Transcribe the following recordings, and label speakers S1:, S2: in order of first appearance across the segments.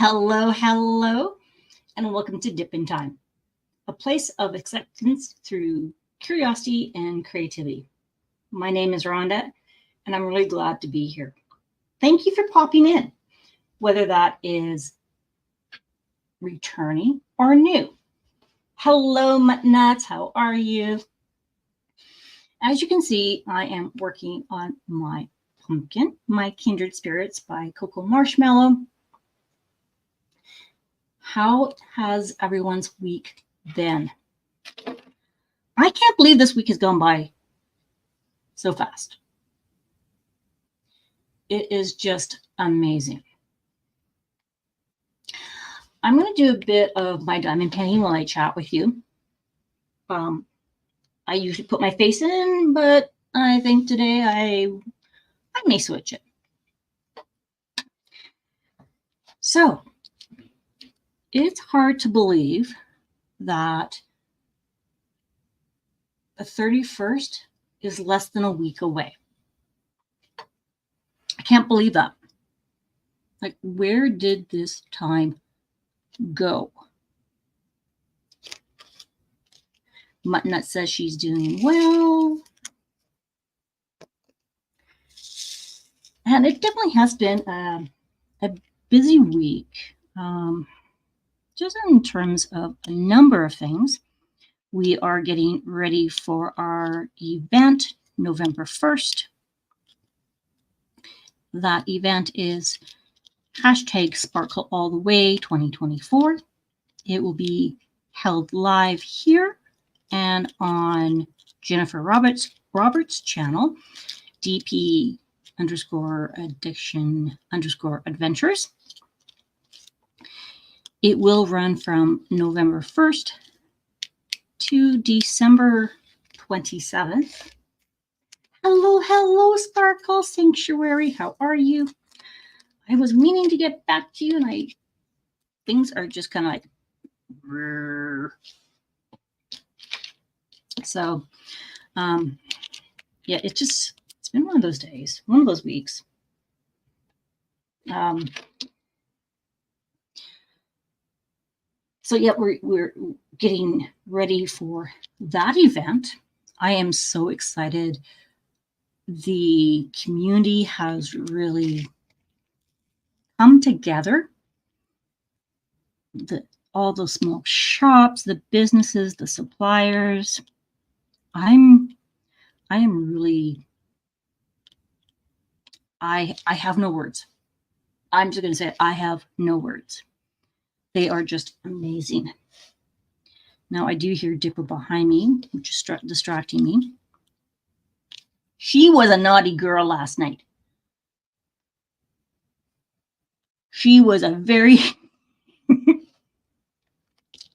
S1: Hello, hello, and welcome to Dip in Time, a place of acceptance through curiosity and creativity. My name is Rhonda, and I'm really glad to be here. Thank you for popping in, whether that is returning or new. Hello, nuts, how are you? As you can see, I am working on my pumpkin, My Kindred Spirits by Cocoa Marshmallow. How has everyone's week been? I can't believe this week has gone by so fast. It is just amazing. I'm going to do a bit of my diamond painting while I chat with you. I usually put my face in, but I think today I may switch it. So, it's hard to believe that the 31st is less than a week away. I can't believe that. Like, where did this time go? Muttnut says she's doing well. And it definitely has been a busy week, just in terms of a number of things. We are getting ready for our event November 1st. That event is #SparkleAllTheWay 2024. It will be held live here and on Jennifer Roberts' channel, DP_addiction_adventures. It will run from November 1st to December 27th. Hello, Sparkle Sanctuary. How are you? I was meaning to get back to you, and things are just kind of like. So, yeah, it's been one of those days, one of those weeks. So yeah, we're getting ready for that event. I am so excited. The community has really come together. All those small shops, the businesses, the suppliers. I am really. I have no words. I'm just going to say it. I have no words. They are just amazing. Now, I do hear Dipper behind me, which is distracting me. She was a naughty girl last night. She was a very,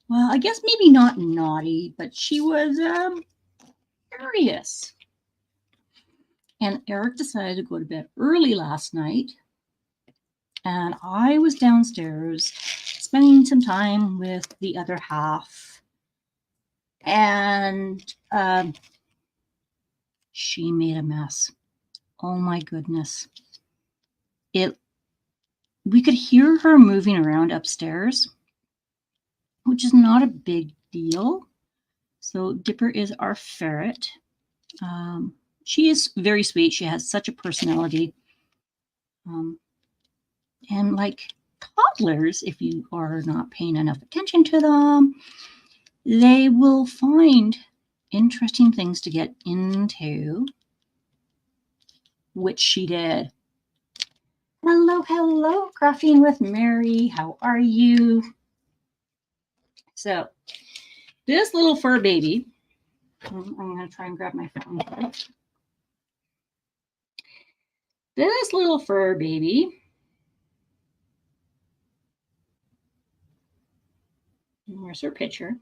S1: well, I guess maybe not naughty, but she was curious. And Eric decided to go to bed early last night. And I was downstairs spending some time with the other half. And she made a mess. Oh my goodness. We could hear her moving around upstairs, which is not a big deal. So Dipper is our ferret. She is very sweet. She has such a personality. And like toddlers, if you are not paying enough attention to them, they will find interesting things to get into, which she did. Hello, Graphene with Mary. How are you? So, this little fur baby, I'm going to try and grab my phone here. This little fur baby where's her picture?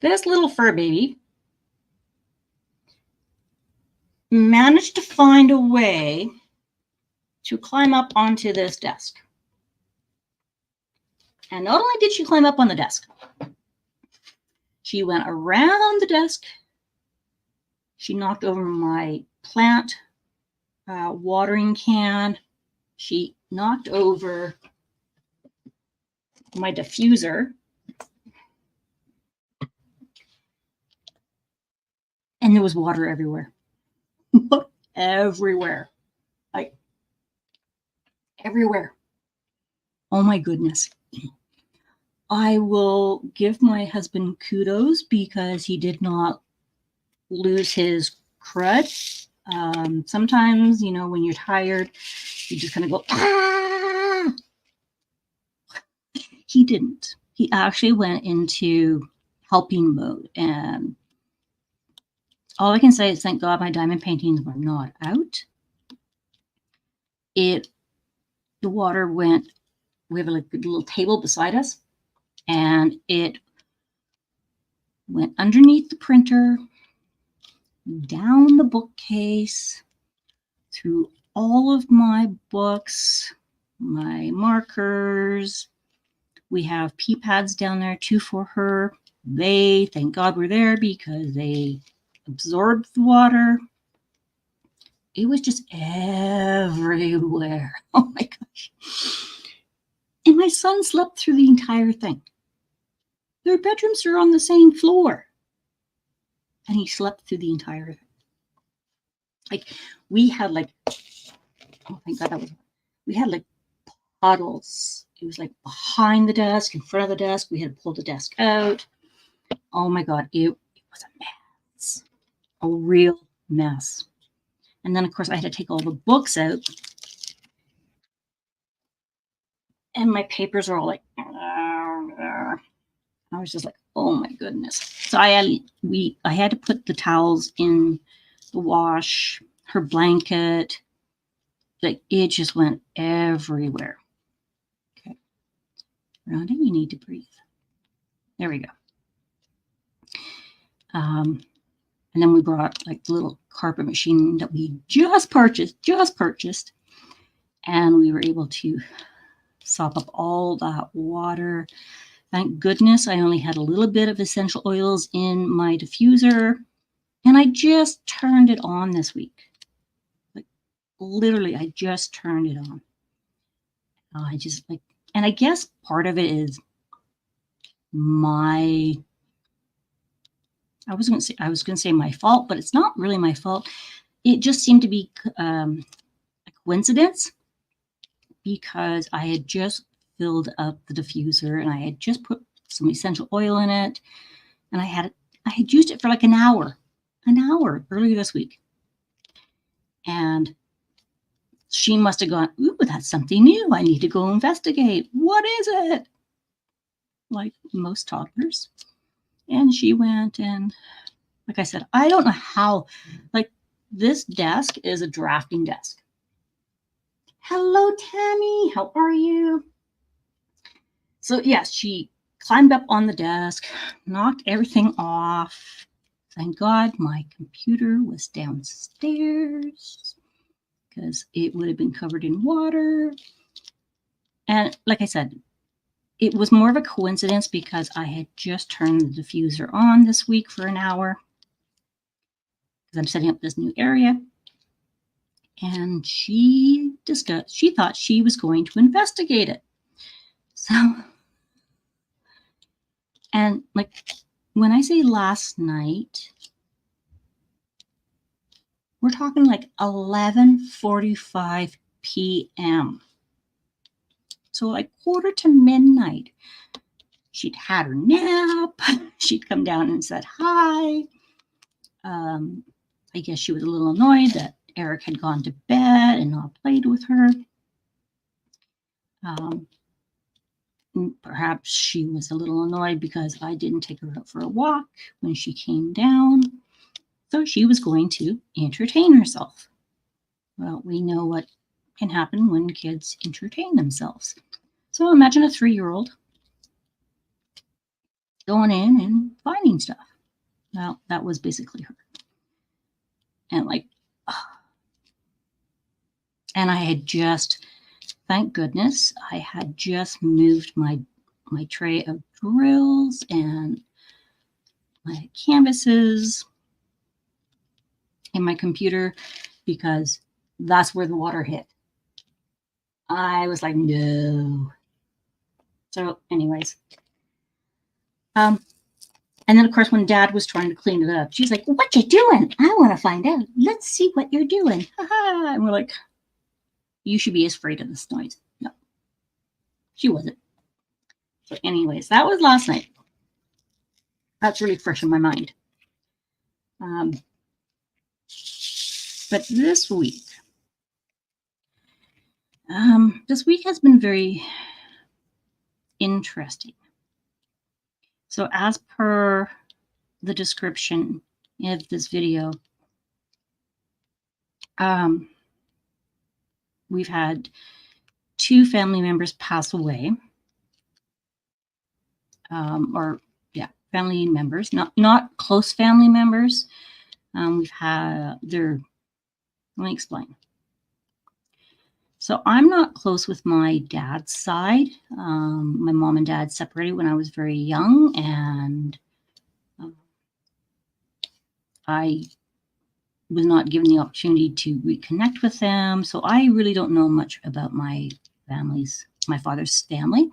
S1: This little fur baby managed to find a way to climb up onto this desk. And not only did she climb up on the desk, she went around the desk. She knocked over my plant watering can. She knocked over my diffuser. And there was water everywhere. Everywhere. Like, everywhere. Oh my goodness. I will give my husband kudos because he did not lose his crud. Sometimes, when you're tired, you just kind of go, ah! He didn't. He actually went into helping mode. And all I can say is thank God my diamond paintings were not out. The water went, we have a little table beside us, and it went underneath the printer, down the bookcase, through all of my books, my markers. We have pee pads down there too for her. They, thank God, were there because they absorbed the water. It was just everywhere. Oh my gosh. And my son slept through the entire thing. Their bedrooms are on the same floor. And he slept through the entire thing. Like, we had oh thank God we had puddles. It was behind the desk, in front of the desk. We had to pull the desk out. Oh my God, it was a mess. A real mess. And then, of course, I had to take all the books out. And my papers are all I was just oh my goodness. So I had to put the towels in the wash, her blanket. It just went everywhere. Okay. Rhonda, you need to breathe. There we go. And then we brought the little carpet machine that we just purchased. And we were able to sop up all that water. Thank goodness I only had a little bit of essential oils in my diffuser. And I just turned it on this week. Literally, I just turned it on. And I guess part of it is I was going to say my fault, but it's not really my fault. It just seemed to be a coincidence because I had just filled up the diffuser and I had just put some essential oil in it, and I had used it for an hour earlier this week. And she must have gone, ooh, that's something new. I need to go investigate. What is it? Like most toddlers. And she went, and like I said, I don't know how, this desk is a drafting desk. Hello, Tammy. How are you? So yes, she climbed up on the desk, knocked everything off. Thank God my computer was downstairs because it would have been covered in water. And like I said, it was more of a coincidence because I had just turned the diffuser on this week for an hour because I'm setting up this new area. And she thought she was going to investigate it. So, and when I say last night, we're talking 11:45 p.m. So 11:45. She'd had her nap. She'd come down and said hi. I guess she was a little annoyed that Eric had gone to bed and not played with her. Perhaps she was a little annoyed because I didn't take her out for a walk when she came down. So she was going to entertain herself. Well, we know what can happen when kids entertain themselves. So imagine a 3-year-old going in and finding stuff. Well, that was basically her. And and I had just, thank goodness, I had just moved my tray of drills and my canvases in my computer because That's where the water hit. I was like, no. So anyways, and then of course when Dad was trying to clean it up, she's like, what you doing? I want to find out. Let's see what you're doing. And we're like, you should be afraid of this noise. No, she wasn't. So anyways, that was last night. That's really fresh in my mind. But this week has been very interesting. So as per the description of this video, we've had 2 family members pass away. Family members, not close family members. We've had let me explain. So I'm not close with my dad's side. My mom and dad separated when I was very young, and I was not given the opportunity to reconnect with them. So I really don't know much about my father's family.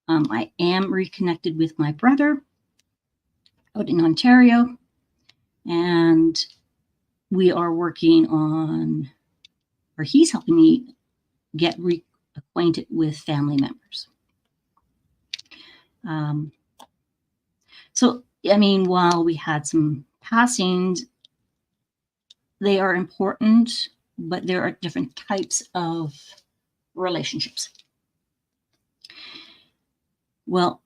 S1: I am reconnected with my brother out in Ontario, and we are working on, or he's helping me get reacquainted with family members. So, I mean, while we had some passings, they are important, but there are different types of relationships. Well,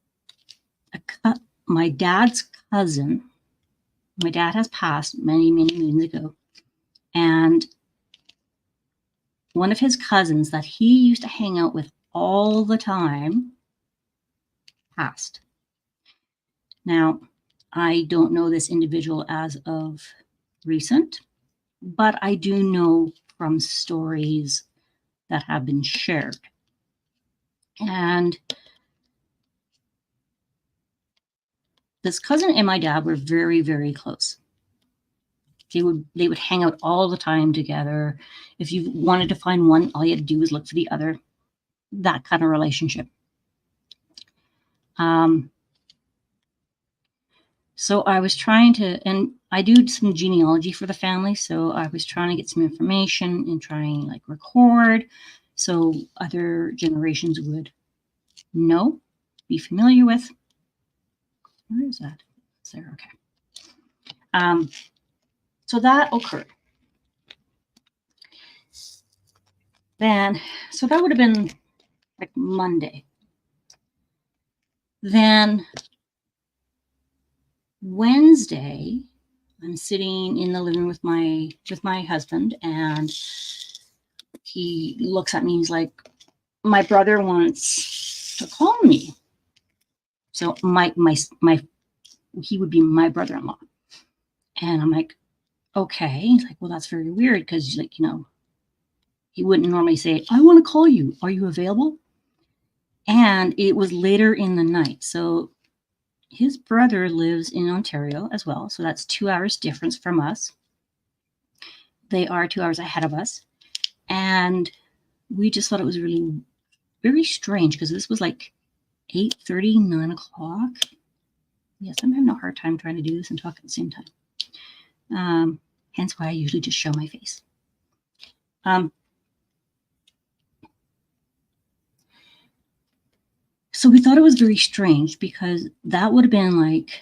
S1: my dad's cousin, my dad has passed many, many moons ago, and one of his cousins that he used to hang out with all the time passed. Now, I don't know this individual as of recent, but I do know from stories that have been shared. And this cousin and my dad were very, very close. They would hang out all the time together. If you wanted to find one, all you had to do was look for the other. That kind of relationship. So I was trying to, and I do some genealogy for the family. So I was trying to get some information and trying like record so other generations would know, be familiar with. Where is that? It's there. Okay. So that occurred. Then, so that would have been like Monday. Then Wednesday, I'm sitting in the living room with my husband, and he looks at me. He's like, "My brother wants to call me." So he would be my brother-in-law, and I'm like, "Okay." He's like, "Well, that's very weird because like he wouldn't normally say, 'I want to call you. Are you available?'" And it was later in the night, so. His brother lives in Ontario as well, so that's 2 hours difference from us. They are 2 hours ahead of us, and we just thought it was really very strange because this was like 8:30, 9 o'clock. Yes, I'm having a hard time trying to do this and talk at the same time. Hence why I usually just show my face. So we thought it was very strange because that would have been like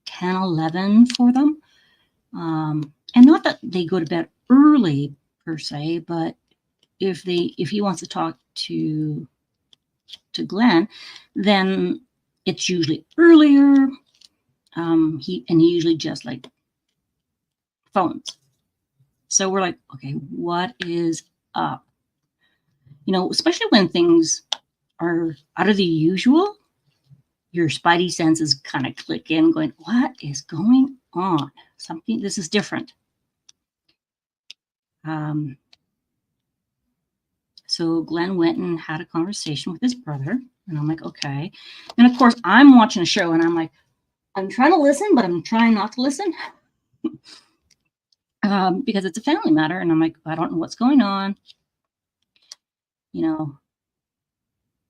S1: 10, 11 for them. And not that they go to bed early per se, but if he wants to talk to Glenn, then it's usually earlier. He usually just like phones. So we're like, okay, what is up? Especially when things are out of the usual, your spidey senses kind of click in going, what is going on? This is different. So Glenn went and had a conversation with his brother, and I'm like, okay. And of course, I'm watching a show, and I'm like, I'm trying to listen, but I'm trying not to listen. because it's a family matter. And I'm like, I don't know what's going on, you know.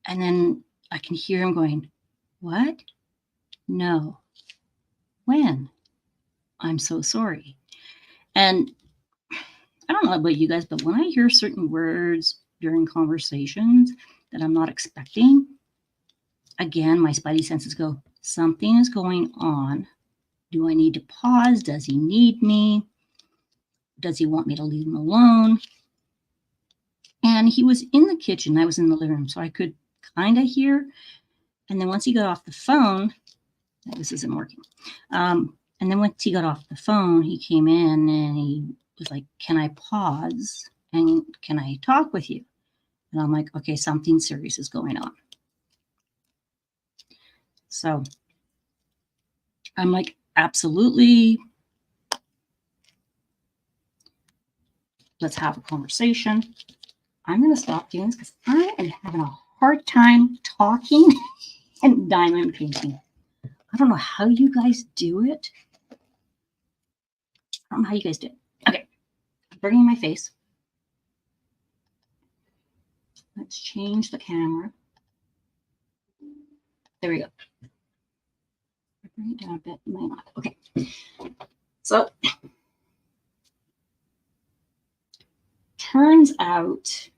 S1: And then I can hear him going, what? No. When? I'm so sorry. And I don't know about you guys, but when I hear certain words during conversations that I'm not expecting, again, my spidey senses go, something is going on. Do I need to pause? Does he need me? Does he want me to leave him alone? And he was in the kitchen. I was in the living room, so I could kind of hear. And then once he got off the phone, this isn't working. And then once he got off the phone, he came in and he was like, can I pause? And can I talk with you? And I'm like, okay, something serious is going on. So I'm like, absolutely. Let's have a conversation. I'm going to stop doing this because I am having a hard time talking and diamond painting. I don't know how you guys do it. I don't know how you guys do it. Okay, I'm bringing my face. Let's change the camera. There we go. Bring it down a bit. Might not. Okay. So turns out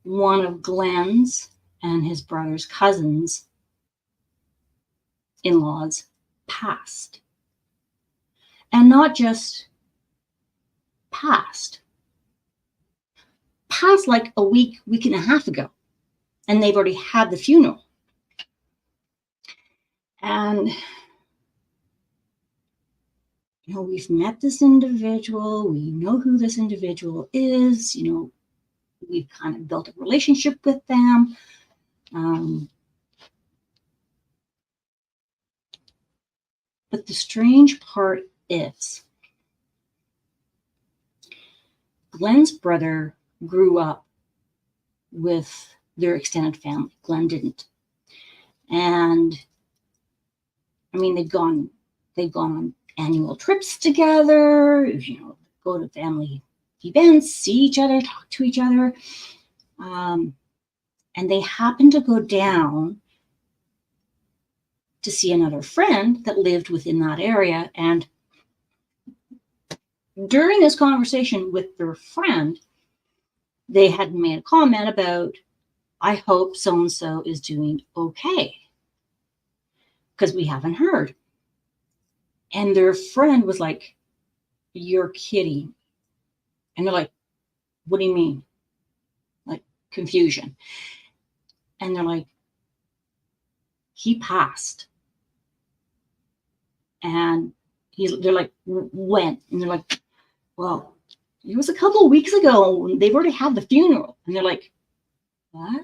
S1: one of Glenn's and his brother's cousins in-laws passed. And not just passed like a week and a half ago. And they've already had the funeral. And, you know, we've met this individual. We know who this individual is. You know, we've kind of built a relationship with them. But the strange part is Glenn's brother grew up with their extended family. Glenn didn't. And I mean, they've gone on annual trips together, you know, go to family events, see each other, talk to each other. And they happened to go down to see another friend that lived within that area. And during this conversation with their friend, they had made a comment about, I hope so-and-so is doing okay, because we haven't heard. And their friend was like, you're kidding. And they're like, what do you mean? Like, confusion. And they're like, he passed. And they're like, when? And they're like, well, it was a couple of weeks ago. They've already had the funeral. And they're like, what?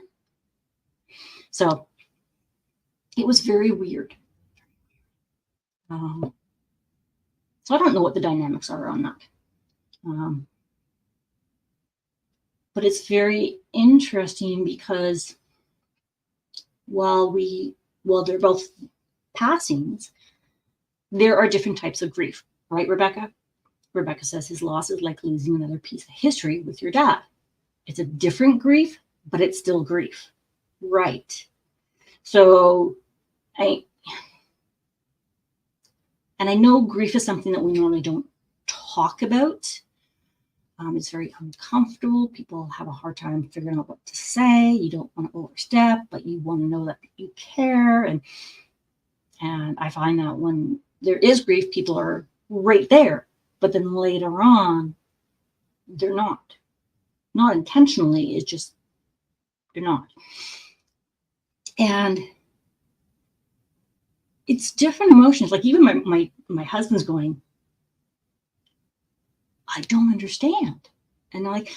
S1: So it was very weird. So I don't know what the dynamics are on that. But it's very interesting because while they're both passings, there are different types of grief, right, Rebecca? Rebecca says his loss is like losing another piece of history with your dad. It's a different grief, but it's still grief, right? So I know grief is something that we normally don't talk about. It's very uncomfortable. People have a hard time figuring out what to say. You don't want to overstep, but you want to know that you care. And I find that when there is grief, people are right there. But then later on, they're not. Not intentionally, it's just they're not. And it's different emotions. Like even my husband's going, I don't understand. And like,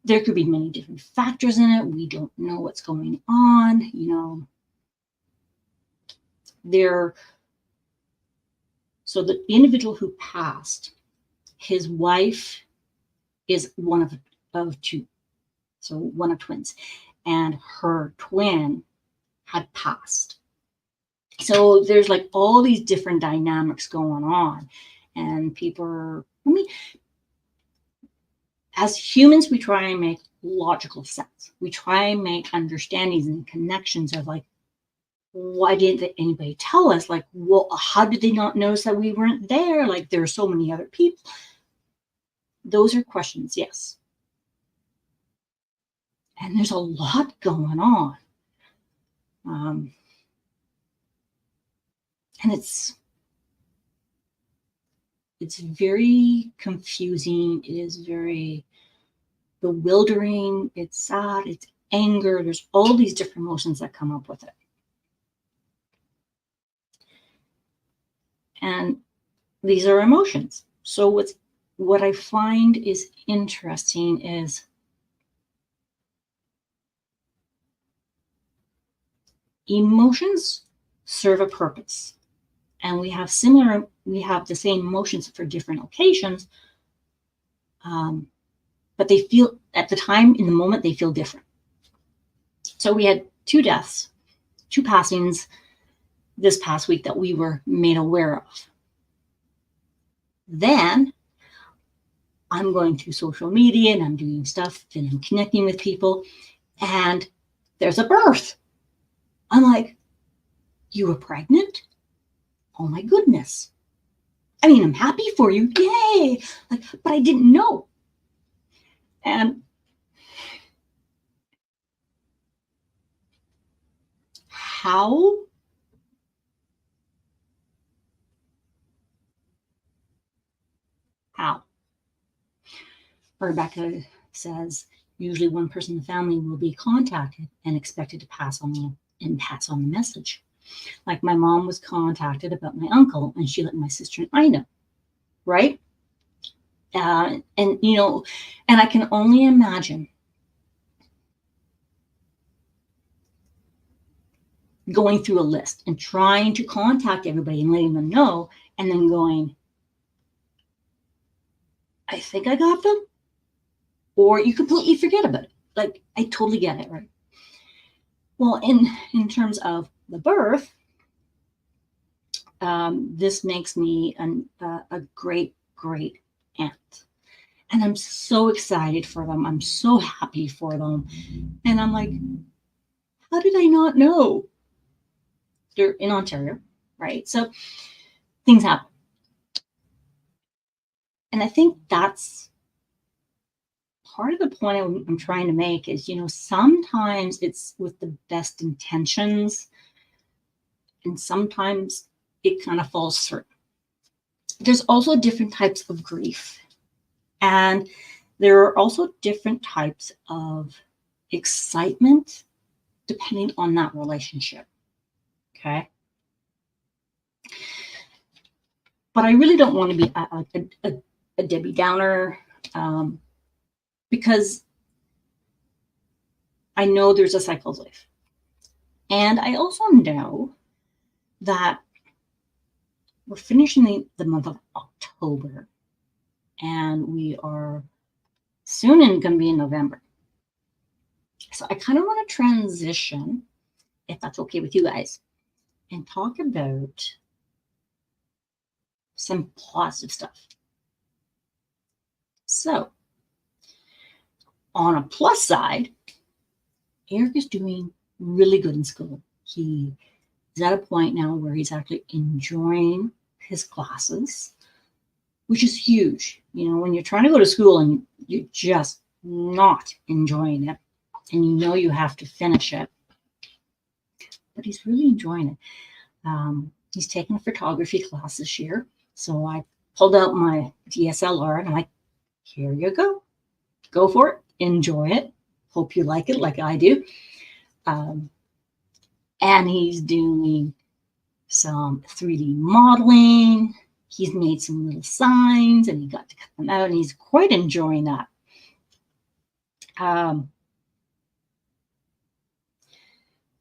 S1: there could be many different factors in it. We don't know what's going on, you know. So the individual who passed, his wife is one of two. So one of twins. And her twin had passed. So there's like all these different dynamics going on. And as humans, we try and make logical sense. We try and make understandings and connections of like, why didn't anybody tell us? Like, well, how did they not notice that we weren't there? Like, there are so many other people. Those are questions, yes. And there's a lot going on. And it's very confusing. It is very bewildering. It's sad. It's anger. There's all these different emotions that come up with it. And these are emotions. So what I find is interesting is emotions serve a purpose. And we have the same emotions for different occasions. But they feel, at the time, in the moment, they feel different. So we had 2 deaths, 2 passings this past week that we were made aware of. Then I'm going through social media and I'm doing stuff and I'm connecting with people, and there's a birth. I'm like, you were pregnant? Oh my goodness. I mean, I'm happy for you. Yay. Like, but I didn't know. And how Rebecca says, usually one person in the family will be contacted and expected to pass on the message. Like my mom was contacted about my uncle, and she let my sister and I know, right? And I can only imagine going through a list and trying to contact everybody and letting them know, and then going, I think I got them. Or you completely forget about it. Like, I totally get it, right? Well, in terms of the birth, this makes me a great, great aunt. And I'm so excited for them. I'm so happy for them. And I'm like, how did I not know? They're in Ontario, right? So things happen. And I think that's part of the point I'm trying to make is, sometimes it's with the best intentions, and sometimes it kind of falls through. There's also different types of grief, and there are also different types of excitement depending on that relationship. Okay. But I really don't want to be a Debbie Downer, because I know there's a cycle of life. And I also know that we're finishing the month of October, and we are soon going to be in November. So I kind of want to transition, if that's okay with you guys, and talk about some positive stuff. So on a plus side, Eric is doing really good in school. He is at a point now where he's actually enjoying his classes, which is huge. When you're trying to go to school and you're just not enjoying it, and you have to finish it, but he's really enjoying it. He's taking a photography class this year. So I pulled out my DSLR and I'm like, here you go. Go for it. Enjoy it. Hope you like it like I do. And he's doing some 3D modeling. He's made some little signs and he got to cut them out, and he's quite enjoying that. And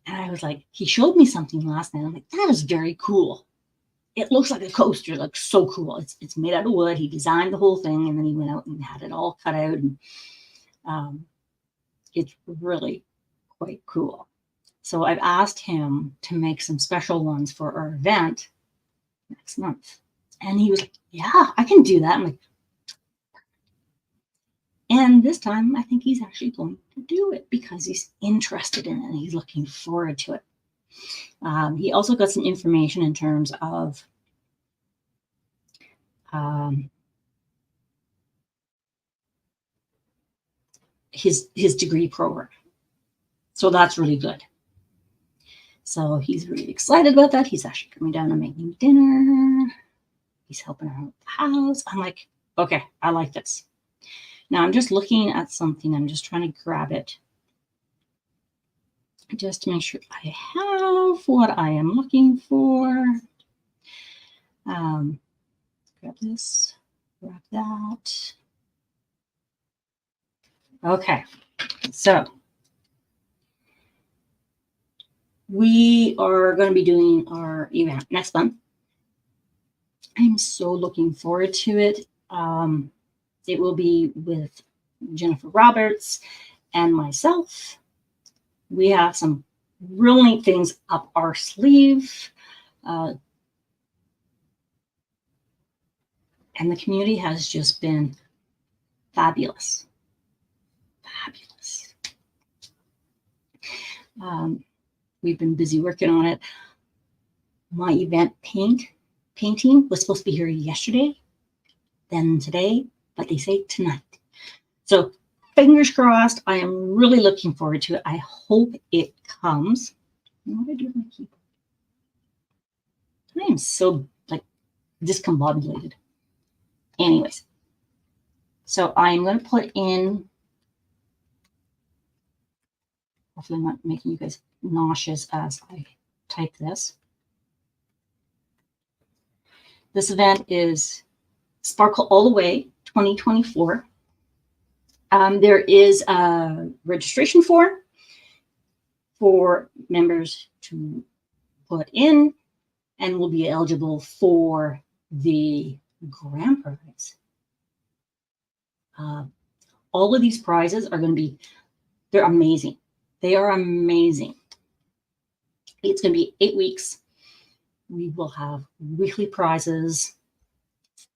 S1: I was like, he showed me something last night. I'm like, that is very cool. It looks like a coaster, like so cool. It's made out of wood. He designed the whole thing, and then he went out and had it all cut out. And it's really quite cool. So I've asked him to make some special ones for our event next month. And he was like, yeah, I can do that. I'm like, and this time I think he's actually going to do it because he's interested in it and he's looking forward to it. He also got some information in terms of his degree program. So that's really good. So he's really excited about that. He's actually coming down and making dinner. He's helping her out the house. I'm like, okay, I like this. Now I'm just looking at something. I'm just trying to grab it just to make sure I have what I am looking for. Grab this, grab that. Okay, so we are going to be doing our event next month. I'm so looking forward to it. It will be with Jennifer Roberts and myself. We have some real neat things up our sleeve. And the community has just been fabulous. Fabulous. We've been busy working on it. My event painting was supposed to be here yesterday, then today, but they say tonight. So fingers crossed. I am really looking forward to it. I hope it comes. What did I do with my keyboard? I am so discombobulated. Anyways, so I'm going to put in, hopefully I'm not making you guys nauseous as I type this. This event is Sparkle All the Way 2024. There is a registration form for members to put in and will be eligible for the grand prize. All of these prizes are going to be, they're amazing. They are amazing. It's going to be 8 weeks. We will have weekly prizes,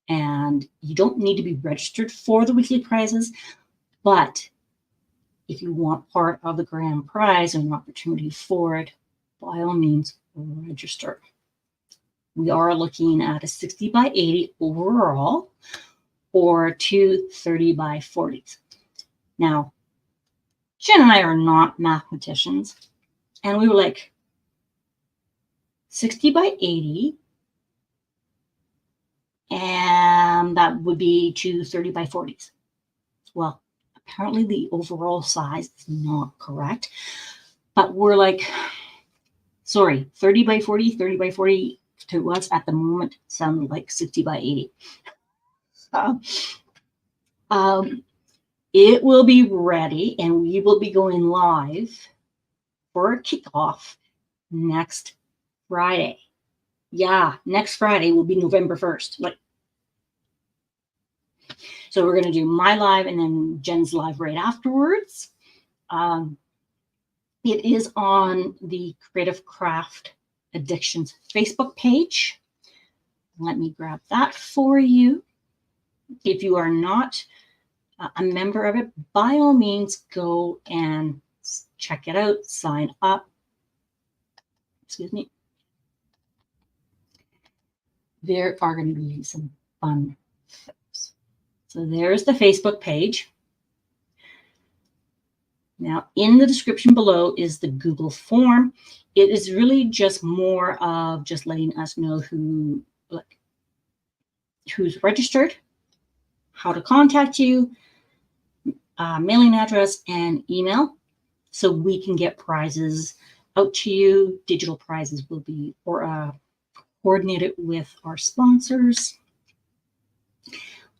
S1: and you don't need to be registered for the weekly prizes, but if you want part of the grand prize and an opportunity for it, by all means, register. We are looking at a 60 by 80 overall or 2 30 by 40s. Now, Jen and I are not mathematicians, and we were like, 60 by 80, and that would be 2 30 by 40s. Well, apparently the overall size is not correct, but we're like, sorry, 30 by 40 to us at the moment sounded like 60 by 80. It will be ready, and we will be going live for a kickoff next Friday. Yeah, next Friday will be November 1st. So we're going to do my live and then Jen's live right afterwards. It is on the Creative Craft Addictions Facebook page. Let me grab that for you. If you are not a member of it, by all means, go and check it out, sign up. Excuse me. There are going to be some fun things. So there's the Facebook page. Now, in the description below is the Google form. It is really just more of just letting us know who's registered, how to contact you, mailing address, and email, so we can get prizes out to you. Digital prizes will be coordinated with our sponsors.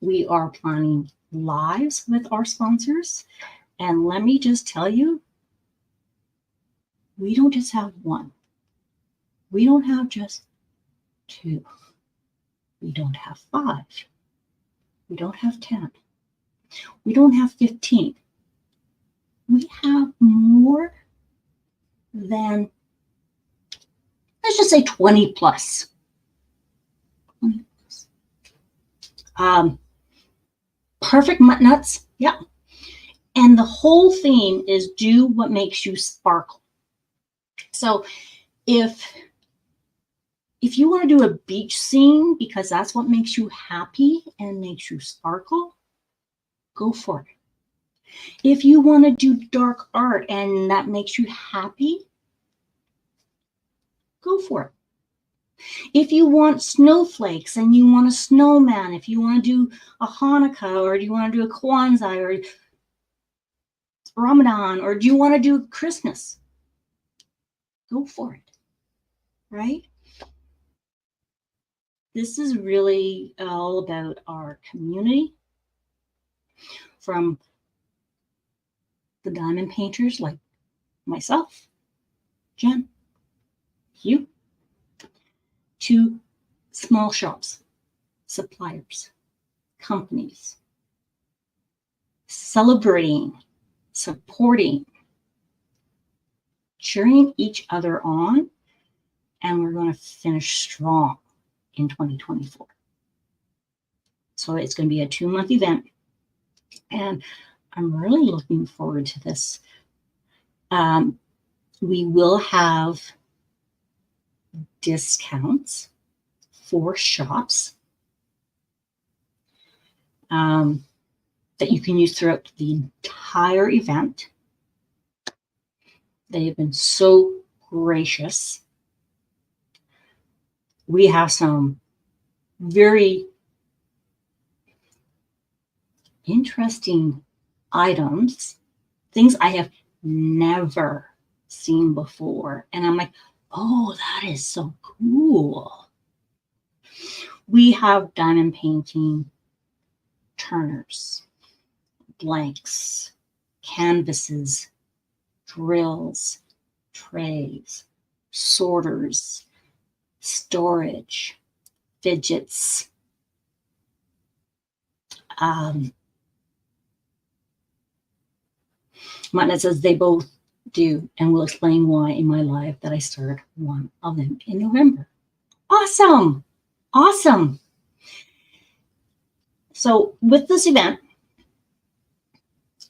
S1: We are planning lives with our sponsors. And let me just tell you, we don't just have one. We don't have just 2. We don't have 5. We don't have 10. We don't have 15. We have more than, let's just say 20 plus. 20 plus. Perfect nuts. Yeah. And the whole theme is do what makes you sparkle. So if you want to do a beach scene because that's what makes you happy and makes you sparkle, go for it. If you want to do dark art and that makes you happy, go for it. If you want snowflakes and you want a snowman, if you want to do a Hanukkah, or do you want to do a Kwanzaa or Ramadan, or do you want to do Christmas, go for it, right? This is really all about our community, from the diamond painters like myself, Jen, you, to small shops, suppliers, companies, celebrating, supporting, cheering each other on, and we're going to finish strong in 2024. So it's going to be a 2-month event, and I'm really looking forward to this. We will have discounts for shops that you can use throughout the entire event. They have been so gracious. We have some very interesting items, things I have never seen before. And I'm like, oh, that is so cool. We have diamond painting turners, blanks, canvases, drills, trays, sorters, storage, fidgets. Martin says they both do, and will explain why in my life that I started one of them in November. Awesome. Awesome. So with this event,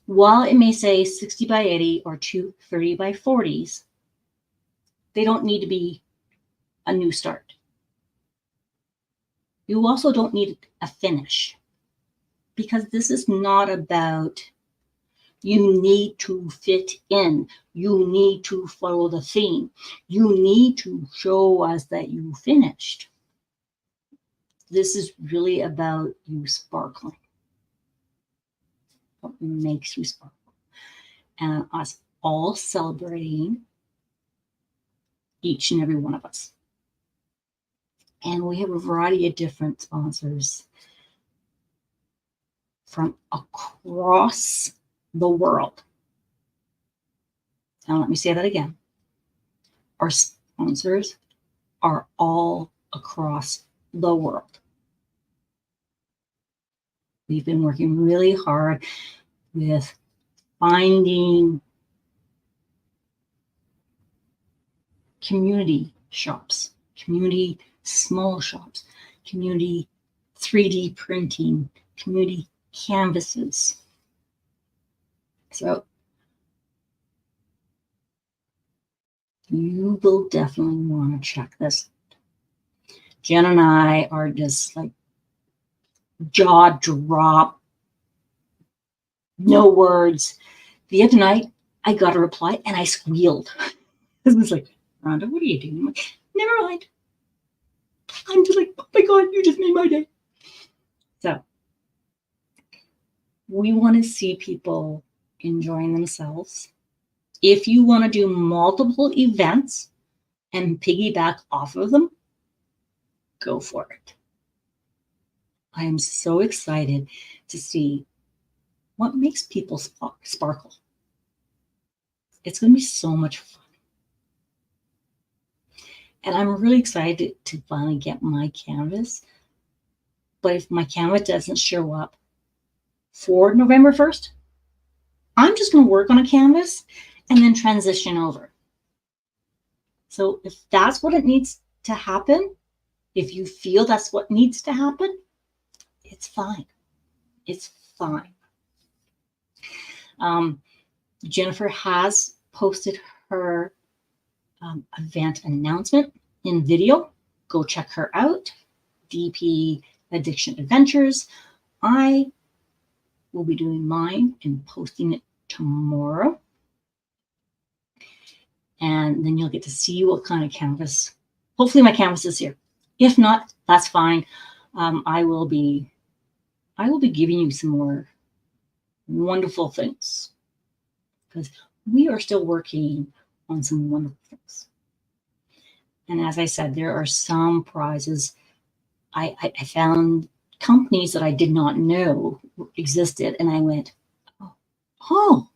S1: while it may say 60 by 80 or 230 by 40s, they don't need to be a new start. You also don't need a finish, because this is not about you need to fit in. You need to follow the theme. You need to show us that you finished. This is really about you sparkling. What makes you sparkle? And us all celebrating each and every one of us. And we have a variety of different sponsors from across the world. Now, let me say that again. Our sponsors are all across the world. We've been working really hard with finding community shops, community small shops, community 3D printing, community canvases. So you will definitely want to check this. Jen and I are just like jaw drop, no words. The other night, I got a reply and I squealed. It was like, Rhonda, what are you doing? I'm like, never mind. I'm just like, oh my God, you just made my day. So we want to see people enjoying themselves. If you want to do multiple events and piggyback off of them, go for it. I am so excited to see what makes people sparkle. It's going to be so much fun. And I'm really excited to finally get my canvas. But if my canvas doesn't show up for November 1st, I'm just going to work on a canvas and then transition over. So if that's what it needs to happen, if you feel that's what needs to happen, It's fine. It's fine. Jennifer has posted her event announcement in video. Go check her out. DP Addiction Adventures. I will be doing mine and posting it tomorrow. And then you'll get to see what kind of canvas. Hopefully my canvas is here. If not, that's fine. I will be giving you some more wonderful things, because we are still working on some wonderful things. And as I said, there are some prizes. I found companies that I did not know existed, and I went, oh,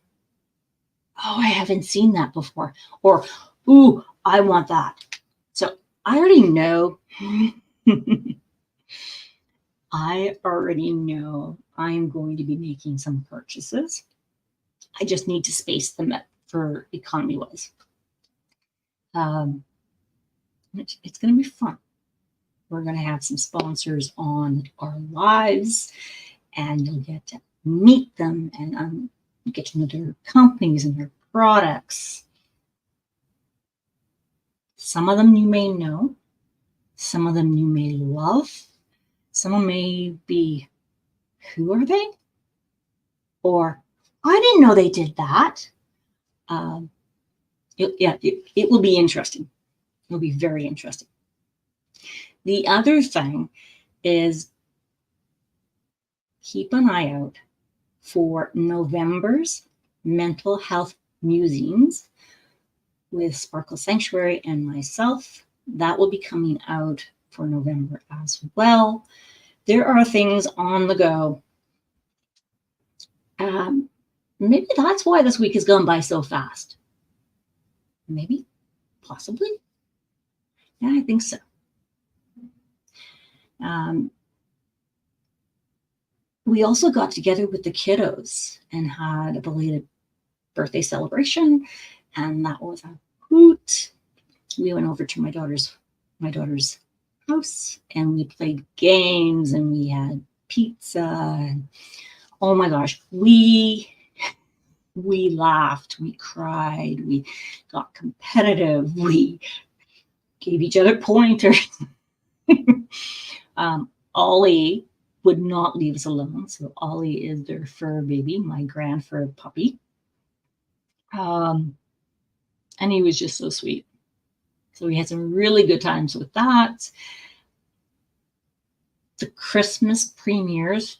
S1: I haven't seen that before. Or, ooh, I want that. So I already know. I already know I'm going to be making some purchases. I just need to space them for economy-wise. It's going to be fun. We're going to have some sponsors on our lives, and you'll get to meet them and get to know their companies and their products. Some of them you may know. Some of them you may love. Some of them may be, who are they? Or, I didn't know they did that. It will be interesting. It'll be very interesting. The other thing is, keep an eye out for November's mental health musings with Sparkle Sanctuary and myself. That will be coming out for November as well. There are things on the go. Maybe that's why this week has gone by so fast. Maybe, possibly. Yeah, I think so. We also got together with the kiddos and had a belated birthday celebration, and that was a hoot. We went over to my daughter's house, and we played games, and we had pizza, and oh my gosh, we laughed, we cried, we got competitive, we gave each other pointers. Ollie would not leave us alone. So Ollie is their fur baby, my grand fur puppy. And he was just so sweet. So we had some really good times with that. The Christmas premieres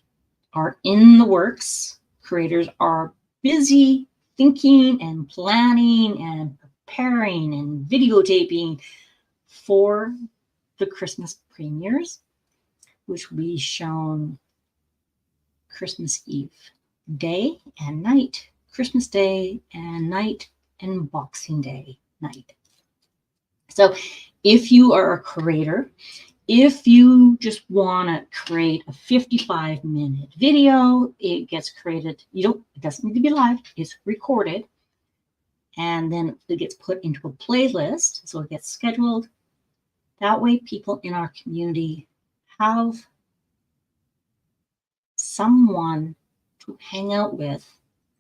S1: are in the works. Creators are busy thinking and planning and preparing and videotaping for the Christmas premieres, which will be shown Christmas Eve day and night, Christmas Day and night, and Boxing Day night. So if you are a creator, if you just want to create a 55-minute video, it gets created. It doesn't need to be live. It's recorded. And then it gets put into a playlist. So it gets scheduled. That way people in our community have someone to hang out with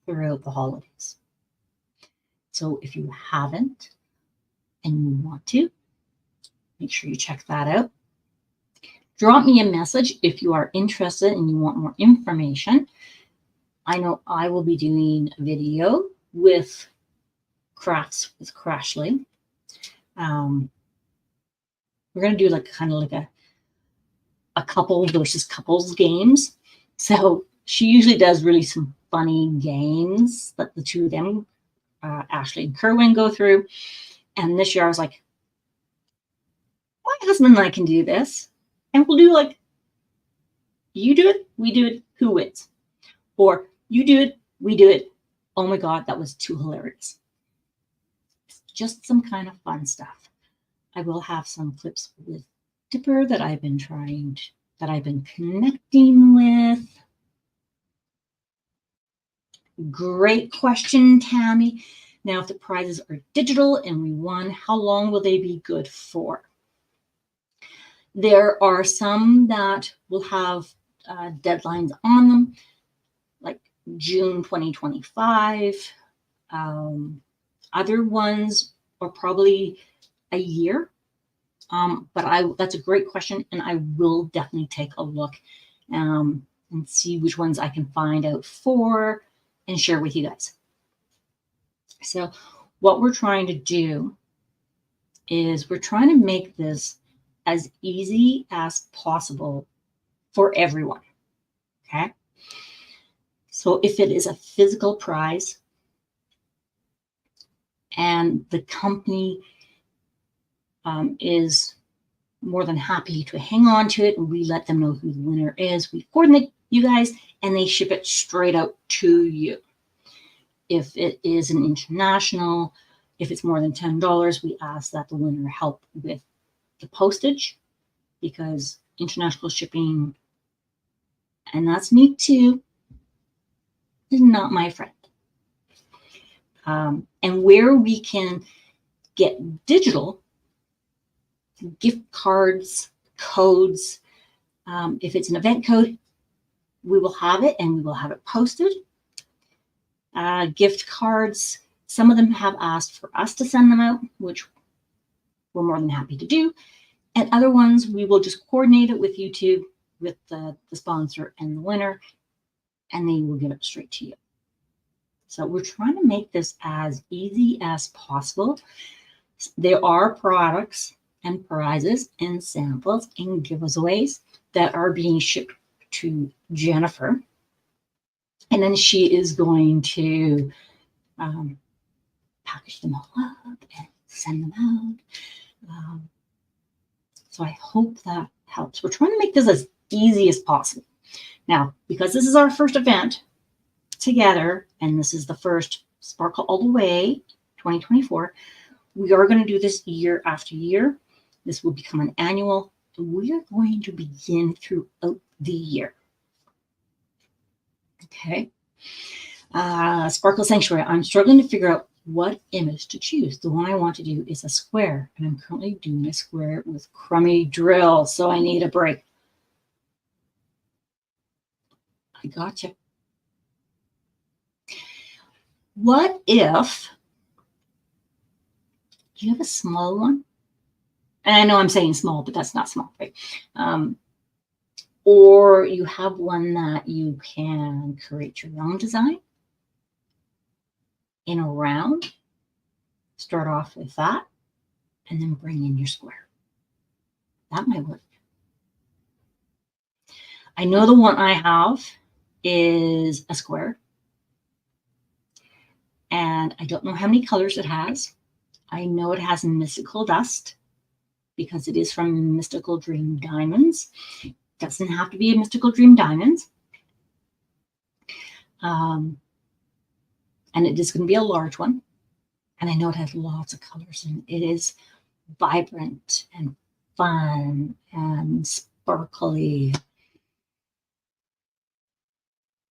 S1: throughout the holidays. So if you haven't and you want to, make sure you check that out. Drop me a message if you are interested and you want more information. I know I will be doing a video with Crafts with Crashly. We're going to do kind of like a couple versus couples games. So she usually does really some funny games that the two of them, Ashley and Kerwin, go through. And this year I was like, my husband and I can do this. And we'll do you do it, we do it, who wins? Or you do it, we do it. Oh my God, that was too hilarious. It's just some kind of fun stuff. I will have some clips with Dipper that I've been connecting with. Great question, Tammy. Now, if the prizes are digital and we won, how long will they be good for? There are some that will have deadlines on them, like June 2025. Other ones are probably a year. But that's a great question, and I will definitely take a look and see which ones I can find out for and share with you guys. So what we're trying to do is we're trying to make this as easy as possible for everyone. Okay. So if it is a physical prize and the company is more than happy to hang on to it, and we let them know who the winner is, we coordinate you guys, and they ship it straight out to you. If it is an international, if it's more than $10, we ask that the winner help with the postage, because international shipping, and that's me too, is not my friend. And where we can get digital gift cards, codes, if it's an event code, we will have it, and we will have it posted. Gift cards, some of them have asked for us to send them out, which we're more than happy to do. And other ones, we will just coordinate it with YouTube, with the sponsor and the winner, and they will give it straight to you. So we're trying to make this as easy as possible. There are products and prizes and samples and giveaways that are being shipped to Jennifer. And then she is going to package them all up and send them out. So I hope that helps. We're trying to make this as easy as possible. Now, because this is our first event together, and this is the first Sparkle All the Way 2024, we are going to do this year after year. This will become an annual. We are going to begin throughout the year. Okay. Sparkle Sanctuary. I'm struggling to figure out what image to choose. The one I want to do is a square, and I'm currently doing a square with crummy drill, so I need a break. I gotcha. What if you have a small one? And I know I'm saying small, but that's not small, right? Or you have one that you can create your own design in a round. Start off with that, and then bring in your square. That might work. I know the one I have is a square, and I don't know how many colors it has. I know it has mystical dust because it is from Mystical Dream Diamonds. It doesn't have to be a Mystical Dream Diamonds. And it is going to be a large one. And I know it has lots of colors, and it is vibrant and fun and sparkly.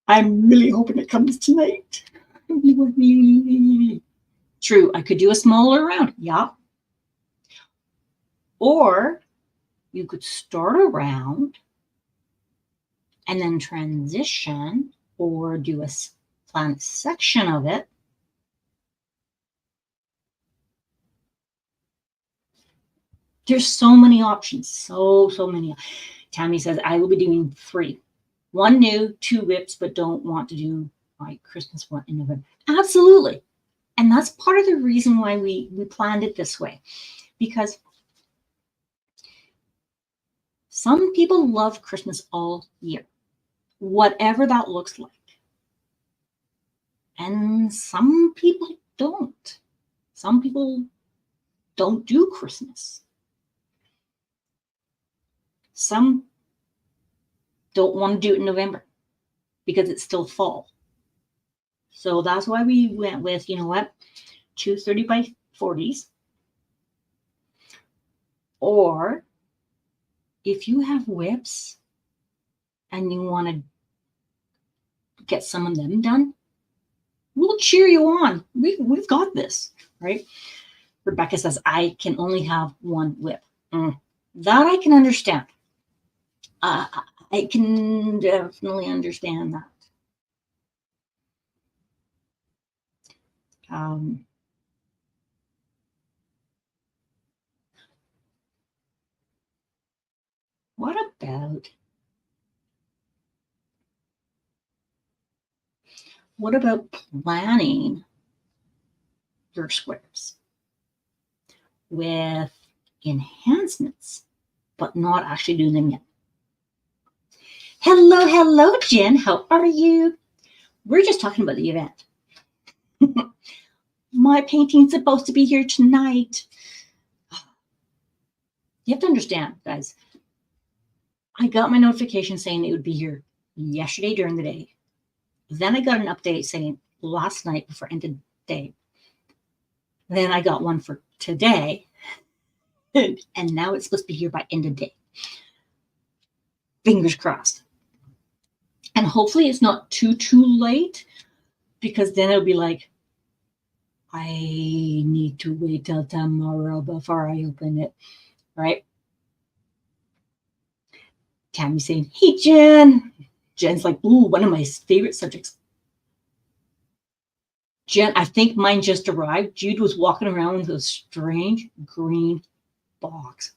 S1: I'm really hoping it comes tonight. True, I could do a smaller round. Yeah. Or you could start a round and then transition, or do a planet section of it. There's so many options, so many. Tammy says, I will be doing 3. 1 new, 2 whips, but don't want to do my Christmas one in November. Absolutely. And that's part of the reason why we planned it this way. Because some people love Christmas all year, whatever that looks like. And some people don't. Some people don't do Christmas. Some don't want to do it in November because it's still fall. So that's why we went with, you know what, 2 30 by 40s. Or if you have whips and you want to get some of them done, we'll cheer you on. We've got this, right? Rebecca says, I can only have 1 whip. That I can understand. I can definitely understand that. What about planning your squares with enhancements, but not actually doing them yet? Hello, Jen. How are you? We're just talking about the event. My painting's supposed to be here tonight. You have to understand, guys. I got my notification saying it would be here yesterday during the day. Then I got an update saying last night before end of day. Then I got one for today. And now it's supposed to be here by end of day. Fingers crossed. And hopefully it's not too late, because then it'll be like, I need to wait till tomorrow before I open it, right? Tammy's saying, hey, Jen. Jen's like, ooh, one of my favorite subjects. Jen, I think mine just arrived. Jude was walking around with a strange green box.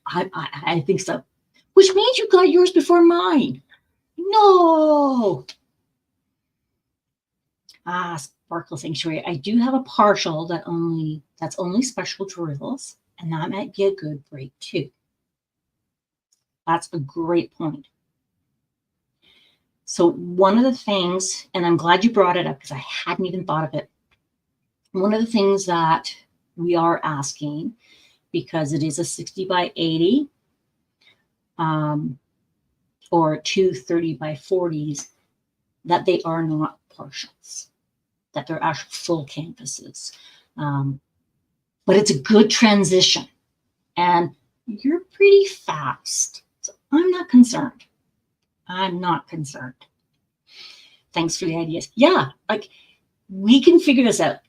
S1: I think so. Which means you got yours before mine. No. Sparkle Sanctuary. I do have a partial that's only special drills, and that might be a good break too. That's a great point. So one of the things, and I'm glad you brought it up because I hadn't even thought of it. One of the things that we are asking, because it is a 60 by 80 or 2 30 by 40s, that they are not partials, that they're actual full canvases. But it's a good transition, and you're pretty fast. So I'm not concerned. Thanks for the ideas. Yeah, like we can figure this out.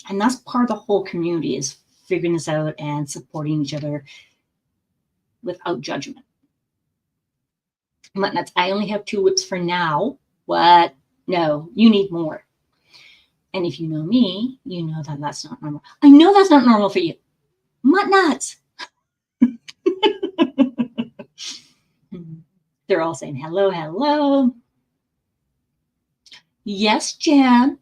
S1: And that's part of the whole community, is figuring this out and supporting each other without judgment. Muttnuts, I only have 2 whips for now. What? No, you need more. And if you know me, you know that that's not normal. I know that's not normal for you. Muttnuts. They're all saying hello. Yes, Jen.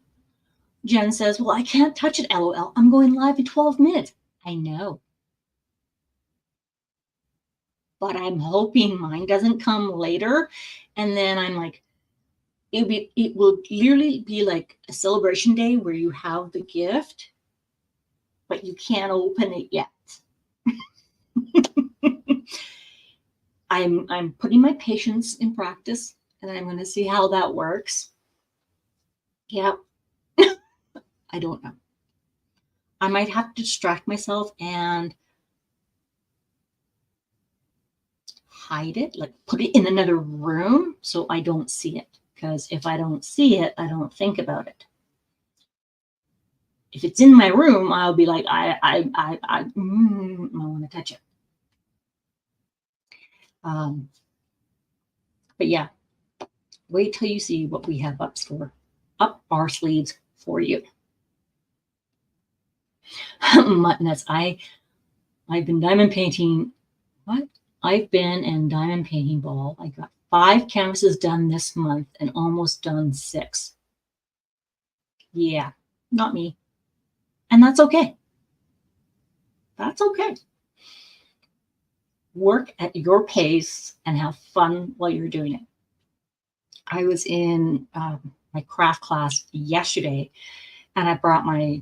S1: Jen says, well, I can't touch it, LOL. I'm going live in 12 minutes. I know. But I'm hoping mine doesn't come later. And then I'm like, it will literally be like a celebration day where you have the gift, but you can't open it yet. I'm putting my patience in practice, and I'm going to see how that works. Yeah. I don't know. I might have to distract myself and hide it, like put it in another room so I don't see it. Because if I don't see it, I don't think about it. If it's in my room, I'll be like, I want to touch it. But yeah, wait till you see what we have up our sleeves for you. Muttnuts, I've been diamond painting. What? I've been in diamond painting ball. I got 5 canvases done this month and almost done 6. Yeah, not me. And that's okay. That's okay. Work at your pace and have fun while you're doing it. I was in my craft class yesterday, and I brought my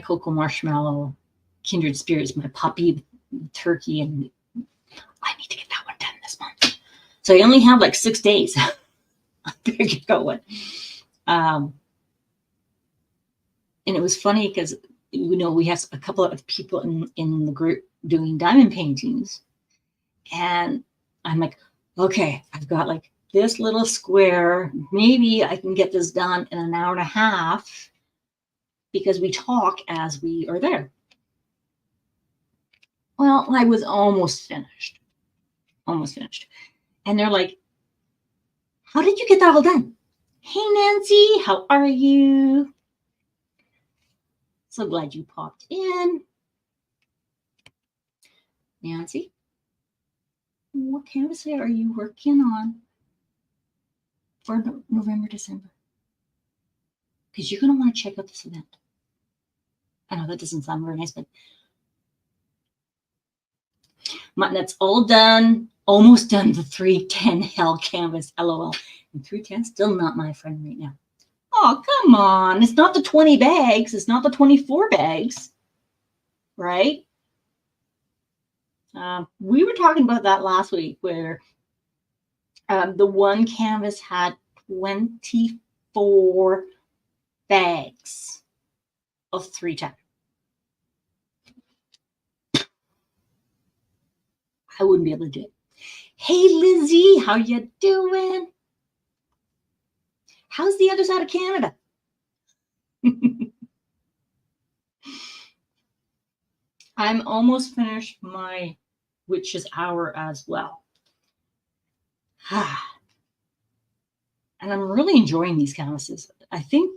S1: cocoa marshmallow kindred spirits, my puppy turkey, and I need to get that one done this month. So I only have like 6 days. I better get going. And it was funny because, we have a couple of people in the group doing diamond paintings. And I'm like, okay, I've got like this little square, maybe I can get this done in an hour and a half because we talk as we are there. Well, I was almost finished. And they're like, how did you get that all done? Hey, Nancy, how are you? So glad you popped in. Nancy, what canvas are you working on for November, December? Because you're going to want to check out this event. I know that doesn't sound very nice, but that's all done, almost done the 310 Hell canvas, LOL. And 310 still not my friend right now. Oh, come on. It's not the 20 bags. It's not the 24 bags, right? We were talking about that last week where the one canvas had 24 bags of 310. I wouldn't be able to do it. Hey, Lizzie, how you doing? How's the other side of Canada? I'm almost finished my witch's hour as well. And I'm really enjoying these canvases. I think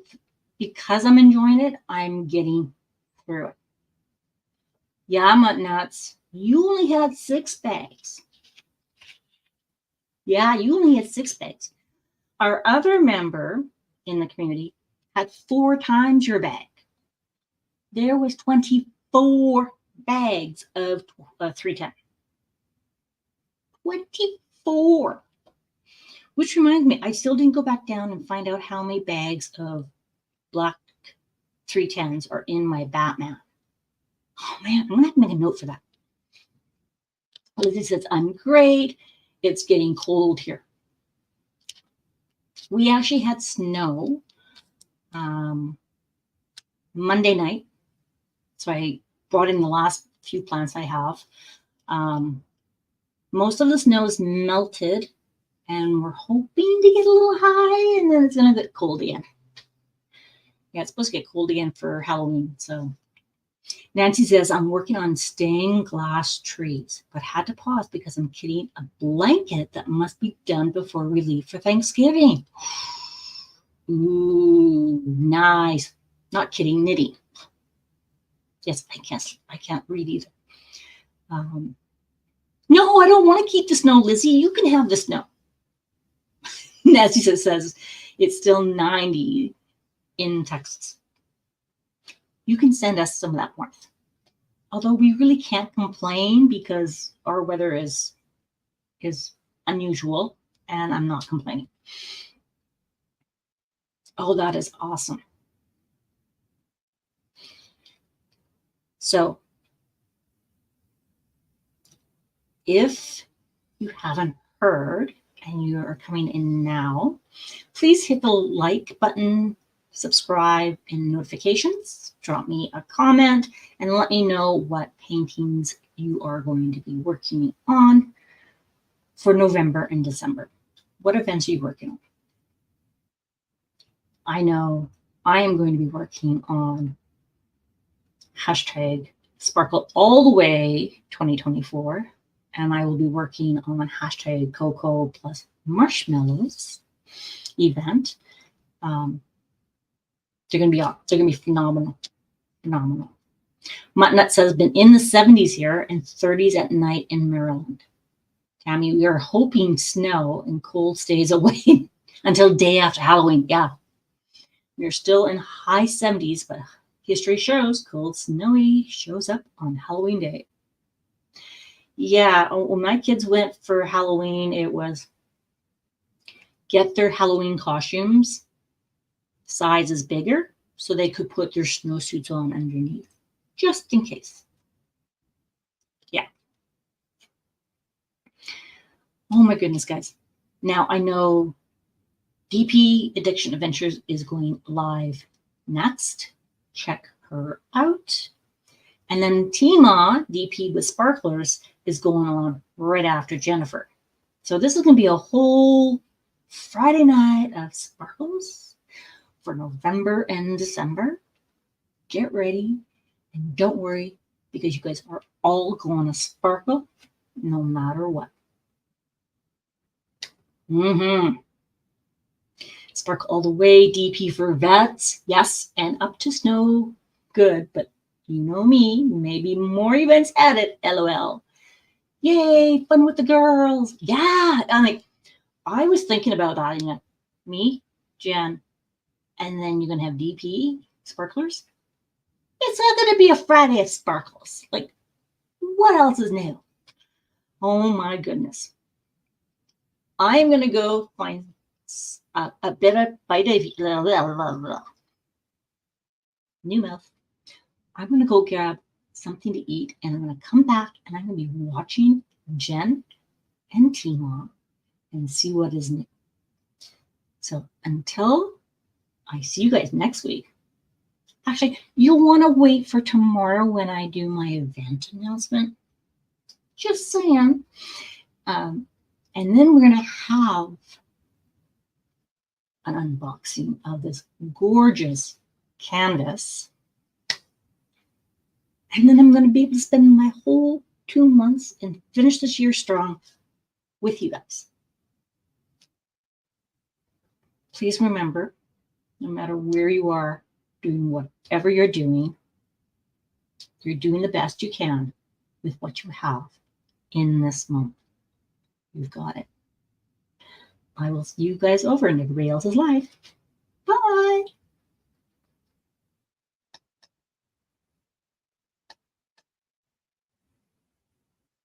S1: because I'm enjoying it, I'm getting through it. Yeah, nuts. You only had 6 bags. Yeah, you only had 6 bags. Our other member in the community had 4 times your bag. There was 24 bags of 310. 24. Which reminds me, I still didn't go back down and find out how many bags of black 310s are in my Batman. Oh man, I'm going to have to make a note for that. Lizzie says, I'm great. It's getting cold here. We actually had snow Monday night. So I brought in the last few plants I have. Most of the snow is melted, and we're hoping to get a little high, and then it's going to get cold again. Yeah, it's supposed to get cold again for Halloween. So Nancy says, I'm working on stained glass trees, but had to pause because I'm knitting a blanket that must be done before we leave for Thanksgiving. Ooh, nice. Not kidding, knitting. Yes, I can't read either. No, I don't want to keep the snow, Lizzie. You can have the snow. Nancy says it's still 90 in Texas. You can send us some of that warmth. Although we really can't complain because our weather is unusual, and I'm not complaining. Oh, that is awesome. So if you haven't heard and you are coming in now, please hit the like button, subscribe, and notifications. Drop me a comment and let me know what paintings you are going to be working on for November and December. What events are you working on? I know I am going to be working on hashtag Sparkle All the Way 2024, and I will be working on hashtag Cocoa plus Marshmallows event. They're gonna be phenomenal. Muttnut says been in the 70s here and 30s at night in Maryland. Tammy, we are hoping snow and cold stays away until day after Halloween. Yeah, we're still in high 70s, but history shows cold, snowy shows up on Halloween day. Yeah, when my kids went for Halloween, it was get their Halloween costumes sizes bigger so they could put their snowsuits on underneath, just in case. Yeah. Oh my goodness, guys. Now I know DP Addiction Adventures is going live next. Check her out. And then Tima, DP with Sparklers, is going on right after Jennifer. So this is going to be a whole Friday night of sparkles for November and December. Get ready and don't worry because you guys are all going to sparkle no matter what. Sparkle all the way, DP for vets, yes, and up to snow, good, but you know me, maybe more events added, LOL. Yay, fun with the girls. Yeah, I was thinking about adding it. Me, Jen, and then you're going to have DP, sparklers. It's not going to be a Friday of sparkles. Like, what else is new? Oh my goodness. I'm going to go find a bit of bite of new mouth. I'm going to go grab something to eat and I'm going to come back and I'm going to be watching Jen and T-Mom and see what is new. So until I see you guys next week. Actually, you'll want to wait for tomorrow when I do my event announcement. Just saying. And then we're going to have an unboxing of this gorgeous canvas. And then I'm going to be able to spend my whole 2 months and finish this year strong with you guys. Please remember, no matter where you are, doing whatever you're doing the best you can with what you have in this moment. You've got it. I will see you guys over in everybody else's life. Bye.